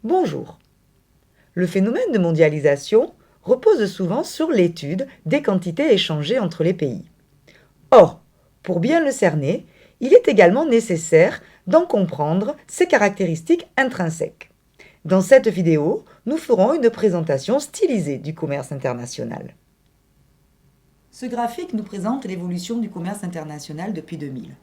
Bonjour. Le phénomène de mondialisation repose souvent sur l'étude des quantités échangées entre les pays. Or, pour bien le cerner, il est également nécessaire d'en comprendre ses caractéristiques intrinsèques. Dans cette vidéo, nous ferons une présentation stylisée du commerce international. Ce graphique nous présente l'évolution du commerce international depuis 2000.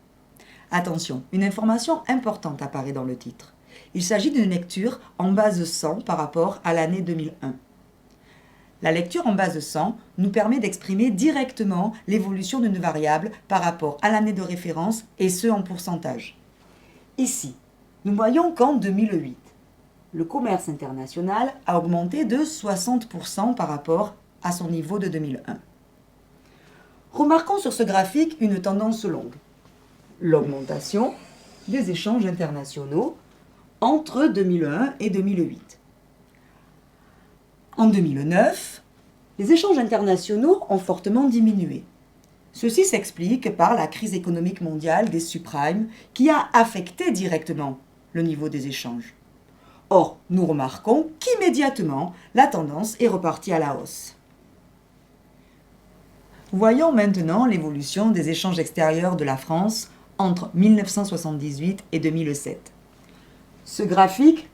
Attention, une information importante apparaît dans le titre. Il s'agit d'une lecture en base 100 par rapport à l'année 2001. La lecture en base 100 nous permet d'exprimer directement l'évolution d'une variable par rapport à l'année de référence et ce en pourcentage. Ici, nous voyons qu'en 2008, le commerce international a augmenté de 60% par rapport à son niveau de 2001. Remarquons sur ce graphique une tendance longue. L'augmentation des échanges internationaux entre 2001 et 2008. En 2009, les échanges internationaux ont fortement diminué. Ceci s'explique par la crise économique mondiale des subprimes qui a affecté directement le niveau des échanges. Or, nous remarquons qu'immédiatement, la tendance est repartie à la hausse. Voyons maintenant l'évolution des échanges extérieurs de la France entre 1978 et 2007. Ce graphique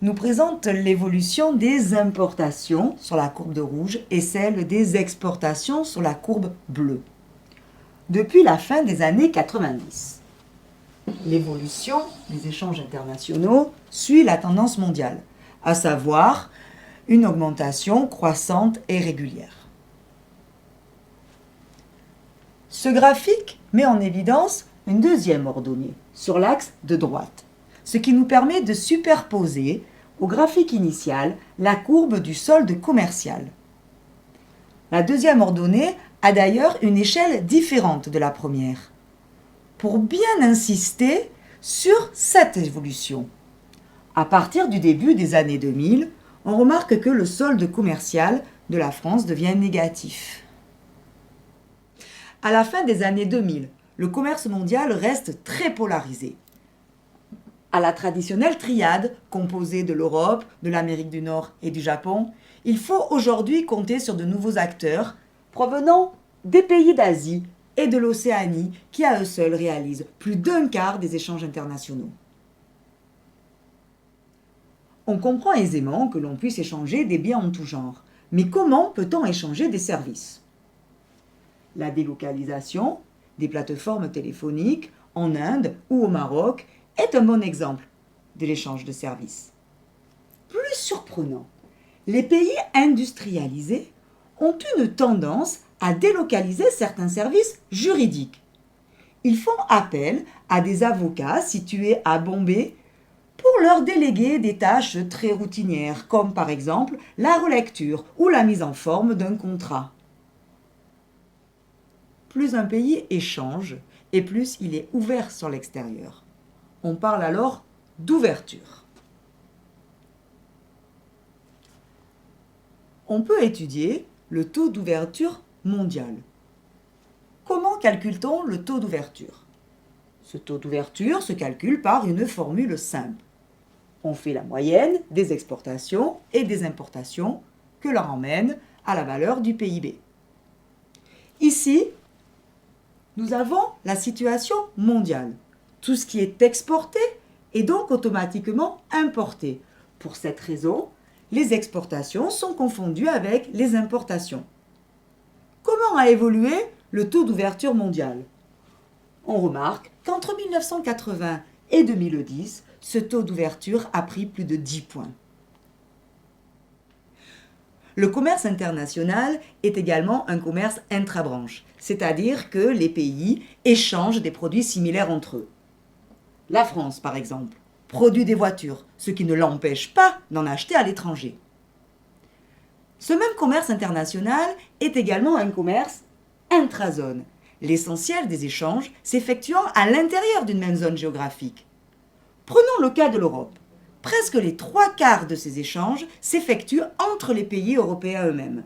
nous présente l'évolution des importations sur la courbe de rouge et celle des exportations sur la courbe bleue. Depuis la fin des années 90, l'évolution des échanges internationaux suit la tendance mondiale, à savoir une augmentation croissante et régulière. Ce graphique met en évidence une deuxième ordonnée sur l'axe de droite, ce qui nous permet de superposer au graphique initial la courbe du solde commercial. La deuxième ordonnée a d'ailleurs une échelle différente de la première, pour bien insister sur cette évolution. À partir du début des années 2000, on remarque que le solde commercial de la France devient négatif. À la fin des années 2000, le commerce mondial reste très polarisé. À la traditionnelle triade composée de l'Europe, de l'Amérique du Nord et du Japon, il faut aujourd'hui compter sur de nouveaux acteurs provenant des pays d'Asie et de l'Océanie qui à eux seuls réalisent plus d'un quart des échanges internationaux. On comprend aisément que l'on puisse échanger des biens en tout genre, mais comment peut-on échanger des services ? La délocalisation des plateformes téléphoniques en Inde ou au Maroc est un bon exemple de l'échange de services. Plus surprenant, les pays industrialisés ont une tendance à délocaliser certains services juridiques. Ils font appel à des avocats situés à Bombay pour leur déléguer des tâches très routinières, comme par exemple la relecture ou la mise en forme d'un contrat. Plus un pays échange et plus il est ouvert sur l'extérieur. On parle alors d'ouverture. On peut étudier le taux d'ouverture mondial. Comment calcule-t-on le taux d'ouverture ? Ce taux d'ouverture se calcule par une formule simple. On fait la moyenne des exportations et des importations que l'on emmène à la valeur du PIB. Ici, nous avons la situation mondiale. Tout ce qui est exporté est donc automatiquement importé. Pour cette raison, les exportations sont confondues avec les importations. Comment a évolué le taux d'ouverture mondial ? On remarque qu'entre 1980 et 2010, ce taux d'ouverture a pris plus de 10 points. Le commerce international est également un commerce intrabranche, c'est-à-dire que les pays échangent des produits similaires entre eux. La France, par exemple, produit des voitures, ce qui ne l'empêche pas d'en acheter à l'étranger. Ce même commerce international est également un commerce intrazone, l'essentiel des échanges s'effectuant à l'intérieur d'une même zone géographique. Prenons le cas de l'Europe. Presque les 3/4 de ces échanges s'effectuent entre les pays européens eux-mêmes.